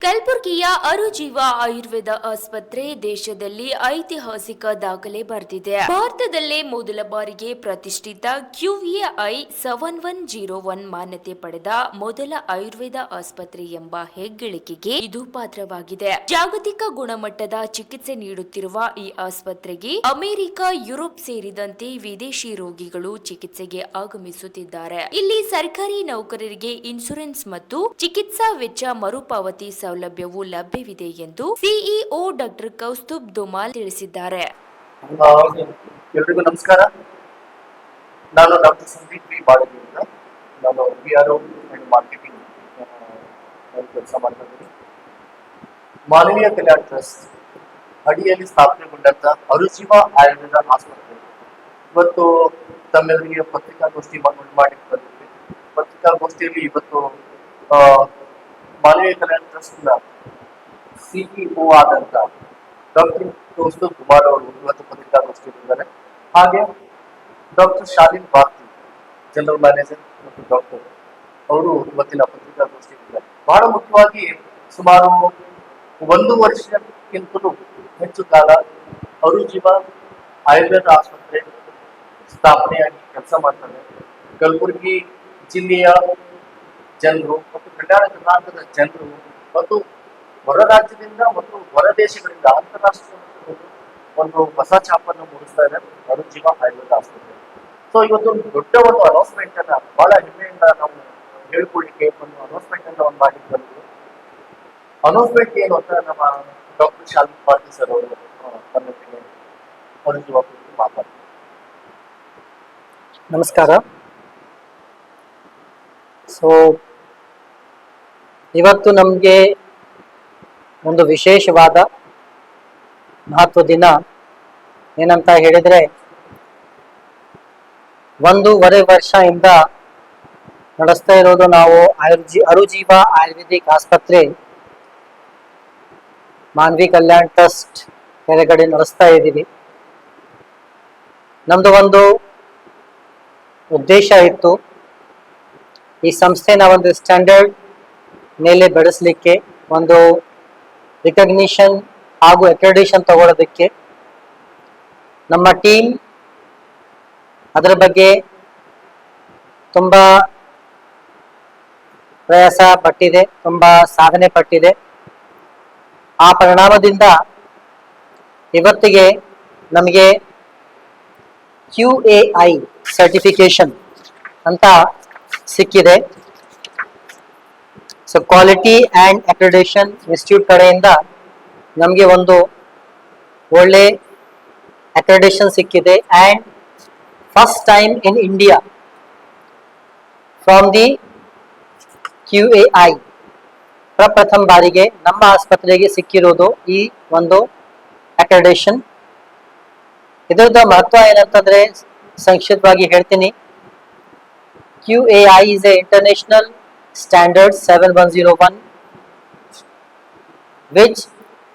ಕಲಬುರಗಿಯ ಅರುಜೀವ ಆಯುರ್ವೇದ ಆಸ್ಪತ್ರೆ ದೇಶದಲ್ಲಿ ಐತಿಹಾಸಿಕ ದಾಖಲೆ ಬರೆದಿದೆ. ಭಾರತದಲ್ಲೇ ಮೊದಲ ಬಾರಿಗೆ ಪ್ರತಿಷ್ಠಿತ QAI 7101 ಮಾನ್ಯತೆ ಪಡೆದ ಮೊದಲ ಆಯುರ್ವೇದ ಆಸ್ಪತ್ರೆ ಎಂಬ ಹೆಗ್ಗಳಿಕೆಗೆ ಇದು ಪಾತ್ರವಾಗಿದೆ. ಜಾಗತಿಕ ಗುಣಮಟ್ಟದ ಚಿಕಿತ್ಸೆ ನೀಡುತ್ತಿರುವ ಈ ಆಸ್ಪತ್ರೆಗೆ ಅಮೆರಿಕ, ಯುರೋಪ್ ಸೇರಿದಂತೆ ವಿದೇಶಿ ರೋಗಿಗಳು ಚಿಕಿತ್ಸೆಗೆ ಆಗಮಿಸುತ್ತಿದ್ದಾರೆ. ಇಲ್ಲಿ ಸರ್ಕಾರಿ ನೌಕರರಿಗೆ ಇನ್ಶೂರೆನ್ಸ್ ಮತ್ತು ಚಿಕಿತ್ಸಾ ವೆಚ್ಚ ಮರುಪಾವತಿ ಸೌಲಭ್ಯವೂ ಲಭ್ಯವಿದೆ ಎಂದು ಸಿಇಒ ಡಾಕ್ಟರ್ ಕೌಸ್ತುಭ್ ಧುಮಾಲ್ ತಿಳಿಸಿದ್ದಾರೆ. ಎಲ್ರಿಗೂ ನಮಸ್ಕಾರ. ನಾನು ಡಾಕ್ಟರ್ ಸಂದೀಪ್ ಬಿ ಬಾಳಗಿಯಿಂದ. ನಾನು PRO ಅಂಡ್ ಮಾರ್ಕೆಟಿಂಗ್ ಕೆಲಸ ಮಾಡ್ತಾ ಇದ್ದೀನಿ. ಮಾನವೀಯ ಕಲ್ಯಾಣ ಟ್ರಸ್ಟ್ ಅಡಿಯಲ್ಲಿ ಸ್ಥಾಪನೆಗೊಂಡಂತ ಅರುಜೀವ ಆಯುರ್ವೇದ ಆಸ್ಪತ್ರೆ ಇವತ್ತು ತಮ್ಮೆಲ್ಲರಿಗೆ ಪತ್ರಿಕಾಗೋಷ್ಠಿ ಮಾಡಿಕೊಂಡಿದೆ. ಪತ್ರಿಕಾಗೋಷ್ಠಿಯಲ್ಲಿ ಇವತ್ತು ಮಾನವೀಯ ಕಲ್ಯಾಣ ಟ್ರಸ್ಟ್ ನ CEO ಆದಂತ ಡಾಕ್ಟರ್ ಕೌಸ್ತುಭ್ ಧುಮಾಲ್ ಅವರು ಇವತ್ತು ಪತ್ರಿಕಾಗೋಷ್ಠಿಯಲ್ಲಿದ್ದಾರೆ. ಹಾಗೆ doctor Shalin Bharati general manager ಮತ್ತು ಡಾಕ್ಟರ್ ಅವರು ಇವತ್ತಿನ ಪತ್ರಿಕಾಗೋಷ್ಠಿಯಲ್ಲಿದ್ದಾರೆ. ಬಹಳ ಮುಖ್ಯವಾಗಿ ಸುಮಾರು 1 ವರ್ಷಕ್ಕಿಂತಲೂ ಹೆಚ್ಚು ಕಾಲ ಅರುಜೀವ ಆಯುರ್ವೇದ ಆಸ್ಪತ್ರೆ ಸ್ಥಾಪನೆಯಾಗಿ ಕೆಲಸ ಮಾಡ್ತಾರೆ. ಕಲಬುರಗಿ ಜಿಲ್ಲೆಯ ಜನರು ಮತ್ತು ಕಲ್ಯಾಣ ಕರ್ನಾಟಕದ ಜನರು ಮತ್ತು ಹೊರ ರಾಜ್ಯದಿಂದ ಮತ್ತು ಹೊರ ದೇಶಗಳಿಂದ ಅಂತಾರಾಷ್ಟ್ರೀಯ ಒಂದು ಹೊಸ ಛಾಪನ್ನು ಮೂಡಿಸ್ತಾ ಇದೆ ಅರುಜೀವ ಆಯುರ್ವೇದ ಆಸ್ಪತ್ರೆ. ಸೊ ಇವತ್ತು ದೊಡ್ಡ ಒಂದು ಅನೌನ್ಸ್ಮೆಂಟ್ ಅನ್ನ ಬಹಳ ಹೆಮ್ಮೆಯಿಂದ ನಾವು ಹೇಳ್ಕೊಳ್ಳಿಕ್ಕೆ ಒಂದು ಅನೌನ್ಸ್ಮೆಂಟ್ ಅನ್ನ ಒಂದು ಮಾಡಿದ್ದು. ಅನೌನ್ಸ್ಮೆಂಟ್ ಏನು ಅಂತ ನಮ್ಮ ಡಾಕ್ಟರ್ ಶಾಲಿನ್ ಭಾರತಿ ಸರ್ ಅವರು ತನ್ನೊಟ್ಟಿಗೆ ಅರುಜೀವ ಕುರಿತು ಮಾತಾಡ್ತಾರೆ. ನಮಸ್ಕಾರ. ಸೊ ಇವತ್ತು ನಮಗೆ ಒಂದು ವಿಶೇಷವಾದ ಮಹತ್ವ ದಿನ. ಏನಂತ ಹೇಳಿದರೆ 1.5 ವರ್ಷದಿಂದ ನಡೆಸ್ತಾ ಇರೋದು ನಾವು ಅರುಜೀವ ಆಯುರ್ವೇದಿಕ್ ಆಸ್ಪತ್ರೆ ಮಾನವಿ ಕಲ್ಯಾಣ ಟ್ರಸ್ಟ್ ಕೆಳಗಡೆ ನಡೆಸ್ತಾ ಇದ್ದೀವಿ. ನಮ್ದು ಒಂದು ಉದ್ದೇಶ ಇತ್ತು, ಈ ಸಂಸ್ಥೆನ ಒಂದು ಸ್ಟ್ಯಾಂಡರ್ಡ್ ಮೇಲೆ ಬೆಳೆಸಲಿಕ್ಕೆ, ಒಂದು ರಿಕಗ್ನಿಷನ್ ಹಾಗೂ ಅಕ್ರೆಡಿಟೇಷನ್ ತಗೊಳ್ಳೋದಕ್ಕೆ. ನಮ್ಮ ಟೀಮ್ ಅದರ ಬಗ್ಗೆ ತುಂಬಾ ಪ್ರಯಾಸ ಪಟ್ಟಿದೆ, ತುಂಬಾ ಸಾಧನೆ ಪಟ್ಟಿದೆ. ಆ ಪರಿಣಾಮದಿಂದ ಇವತ್ತಿಗೆ ನಮಗೆ QAI ಸರ್ಟಿಫಿಕೇಶನ್ ಅಂತ ಸಿಕ್ಕಿದೆ. So quality and accreditation institute ಕಡೆಯಿಂದ ನಮಗೆ ಒಂದು ಒಳ್ಳೆ ಅಕ್ರೆಡಿಟೇಷನ್ ಸಿಕ್ಕಿದೆ. And first time in India from the QAI ಪ್ರಪ್ರಥಮ ಬಾರಿಗೆ ನಮ್ಮ ಆಸ್ಪತ್ರೆಗೆ ಸಿಕ್ಕಿರೋದು ಈ ಒಂದು ಅಕ್ರೆಡಿಟೇಷನ್. ಇದರದ ಮಹತ್ವ ಏನಂತಂದ್ರೆ ಸಂಕ್ಷಿಪ್ತವಾಗಿ ಹೇಳ್ತೀನಿ. QAI is a international standard 7101 which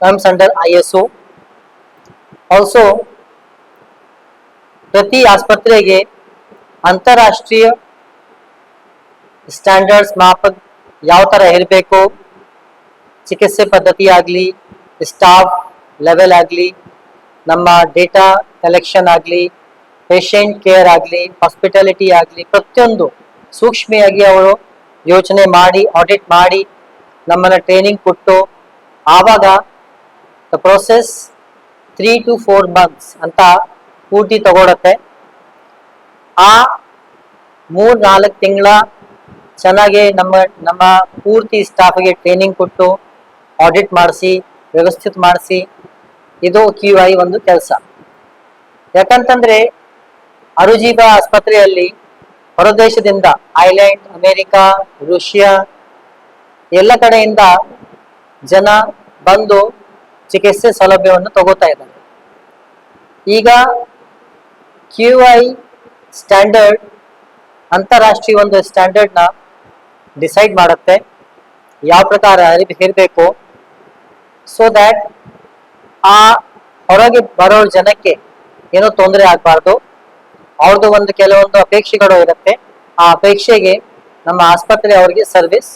comes under ISO. Also ಪ್ರತಿ ಆಸ್ಪತ್ರೆಗೆ ಅಂತಾರಾಷ್ಟ್ರೀಯ ಸ್ಟ್ಯಾಂಡರ್ಡ್ಸ್ ಮಾಪಕ ಯಾವ ತರ ಇರಬೇಕು, ಚಿಕಿತ್ಸೆ ಪದ್ಧತಿ ಆಗಲಿ, ಸ್ಟಾಫ್ ಲೆವೆಲ್ ಆಗಲಿ, ನಮ್ಮ ಡೇಟಾ ಕಲೆಕ್ಷನ್ ಆಗಲಿ, ಪೇಷಂಟ್ ಕೇರ್ ಆಗಲಿ, ಹಾಸ್ಪಿಟಾಲಿಟಿ ಆಗಲಿ, ಪ್ರತಿಯೊಂದು ಸೂಕ್ಷ್ಮೆಯಾಗಿ ಅವರು ಯೋಚನೆ ಮಾಡಿ ಆಡಿಟ್ ಮಾಡಿ ನಮ್ಮನ್ನ ಟ್ರೈನಿಂಗ್ ಕೊಟ್ಟು ಆವಾಗ ದ ಪ್ರೋಸೆಸ್ 3 to 4 months ಅಂತ ಪೂರ್ತಿ ತಗೊಳತ್ತೆ. ಆ 3-4 ತಿಂಗಳ ಚೆನ್ನಾಗಿ ನಮ್ಮ ಪೂರ್ತಿ ಸ್ಟಾಫ್ಗೆ ಟ್ರೈನಿಂಗ್ ಕೊಟ್ಟು ಆಡಿಟ್ ಮಾಡಿಸಿ ವ್ಯವಸ್ಥಿತ ಮಾಡಿಸಿ ಇದು QAI ಒಂದು ಕೆಲಸ. ಯಾಕಂತಂದ್ರೆ ಅರುಜೀವ ಆಸ್ಪತ್ರೆಯಲ್ಲಿ ಹೊರದೇಶದಿಂದ ಐಲ್ಯಾಂಡ್, ಅಮೆರಿಕಾ, ರುಷಿಯಾ ಎಲ್ಲ ಕಡೆಯಿಂದ ಜನ ಬಂದು ಚಿಕಿತ್ಸೆ ಸೌಲಭ್ಯವನ್ನು ತಗೋತಾ ಇದ್ದಾರೆ. ಈಗ QAI ಸ್ಟ್ಯಾಂಡರ್ಡ್ ಅಂತಾರಾಷ್ಟ್ರೀಯ ಒಂದು ಸ್ಟ್ಯಾಂಡರ್ಡ್ನ ಡಿಸೈಡ್ ಮಾಡುತ್ತೆ ಯಾವ ಪ್ರಕಾರ ಇರಬೇಕು. ಸೊ ದ್ಯಾಟ್ ಆ ಹೊರಗೆ ಬರೋ ಜನಕ್ಕೆ ಏನೋ ತೊಂದರೆ ಆಗಬಾರ್ದು. ಅವ್ರದ್ದು ಒಂದು ಕೆಲವೊಂದು ಅಪೇಕ್ಷೆಗಳು ಇರುತ್ತೆ. ಆ ಅಪೇಕ್ಷೆಗೆ ನಮ್ಮ ಆಸ್ಪತ್ರೆ ಅವರಿಗೆ ಸರ್ವಿಸ್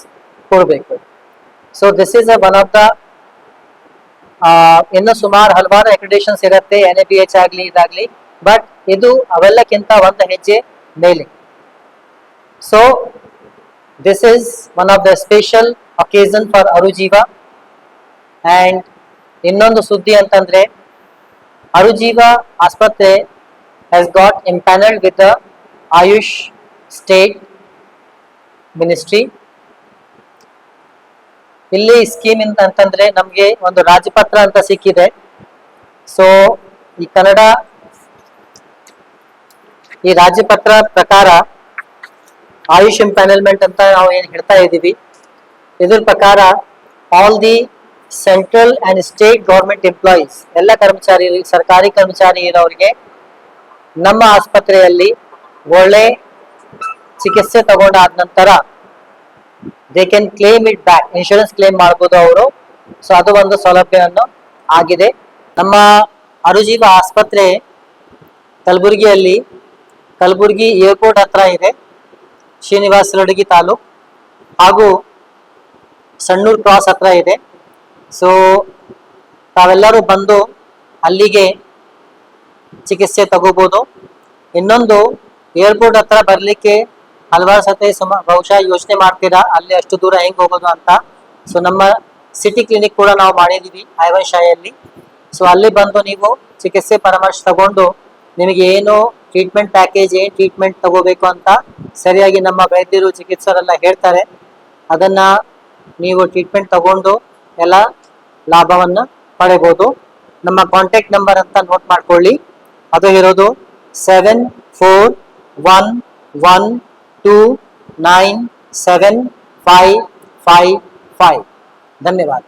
ಕೊಡಬೇಕು. So this is one of the ಇನ್ನು ಸುಮಾರು ಹಲವಾರು ಅಕ್ರಿಡೇಷನ್ಸ್ ಇರುತ್ತೆ, NABH ಆಗಲಿ ಇದಾಗ್ಲಿ, ಬಟ್ ಇದು ಅವೆಲ್ಲಕ್ಕಿಂತ ಒಂದು ಹೆಜ್ಜೆ ಮೇಲೆ. So this is one of the special occasion for ಅರುಜೀವ. ಅಂಡ್ ಇನ್ನೊಂದು ಸುದ್ದಿ ಅಂತಂದ್ರೆ, ಅರುಜೀವ ಆಸ್ಪತ್ರೆ has got impaneled with the Ayush State Ministry. ಇಲ್ಲಿ ಸ್ಕೀಮ್ ಅಂತಂದ್ರೆ ನಮ್ಗೆ ಒಂದು ರಾಜಪತ್ರ ಅಂತ ಸಿಕ್ಕಿದೆ. ಸೊ ಈ ರಾಜ್ಯಪತ್ರ ಪ್ರಕಾರ ಆಯುಷ್ ಇಂಪ್ಯಾನಲ್ಮೆಂಟ್ ಅಂತ ನಾವು ಏನ್ ಹೇಳ್ತಾ ಇದೀವಿ, ಇದ್ರ ಪ್ರಕಾರ all the central and state government employees, ಎಲ್ಲ ಸರ್ಕಾರಿ ಕರ್ಮಚಾರಿ ಇರೋರಿಗೆ ನಮ್ಮ ಆಸ್ಪತ್ರೆಯಲ್ಲಿ ಒಳ್ಳೆ ಚಿಕಿತ್ಸೆ ತಗೊಂಡಾದ ನಂತರ they can claim it back, insurance claim ಮಾಡ್ಬೋದು ಅವರು. ಸೊ ಅದು ಒಂದು ಸೌಲಭ್ಯವನ್ನು ಆಗಿದೆ. ನಮ್ಮ ಅರುಜೀವ ಆಸ್ಪತ್ರೆ ಕಲಬುರಗಿ ಏರ್ಪೋರ್ಟ್ ಹತ್ರ ಇದೆ, ಶ್ರೀನಿವಾಸ ರಡ್ಗಿ ತಾಲೂಕ್, ಹಾಗೂ ಸಣ್ಣೂರ್ ಕ್ರಾಸ್ ಹತ್ರ ಇದೆ. ಸೊ ತಾವೆಲ್ಲರೂ ಬಂದು ಅಲ್ಲಿಗೆ ಚಿಕಿತ್ಸೆ ತಗೋಬಹುದು. ಇನ್ನೊಂದು, ಏರ್ಪೋರ್ಟ್ ಹತ್ರ ಬರ್ಲಿಕ್ಕೆ ಹಲವಾರು ಸತಿ ಬಹುಶಃ ಯೋಚನೆ ಮಾಡ್ತೀರಾ ಅಲ್ಲಿ ಅಷ್ಟು ದೂರ ಹೆಂಗ್ ಹೋಗೋದು ಅಂತ. ಸೊ ನಮ್ಮ ಸಿಟಿ ಕ್ಲಿನಿಕ್ ಕೂಡ ನಾವು ಮಾಡಿದೀವಿ ಐವನ್ ಶಾಯಲ್ಲಿ. ಸೊ ಅಲ್ಲಿ ಬಂದು ನೀವು ಚಿಕಿತ್ಸೆ ಪರಾಮರ್ಶೆ ತಗೊಂಡು ನಿಮಗೆ ಏನು ಟ್ರೀಟ್ಮೆಂಟ್ ಪ್ಯಾಕೇಜ್, ಏನ್ ಟ್ರೀಟ್ಮೆಂಟ್ ತಗೋಬೇಕು ಅಂತ ಸರಿಯಾಗಿ ನಮ್ಮ ವೈದ್ಯರು ಚಿಕಿತ್ಸಕರೆಲ್ಲ ಹೇಳ್ತಾರೆ. ಅದನ್ನ ನೀವು ಟ್ರೀಟ್ಮೆಂಟ್ ತಗೊಂಡು ಎಲ್ಲ ಲಾಭವನ್ನ ಪಡೆಬಹುದು. ನಮ್ಮ ಕಾಂಟ್ಯಾಕ್ಟ್ ನಂಬರ್ ಅಂತ ನೋಟ್ ಮಾಡ್ಕೊಳ್ಳಿ, ಅದು ಇರೋದು 7411297555. ಧನ್ಯವಾದ.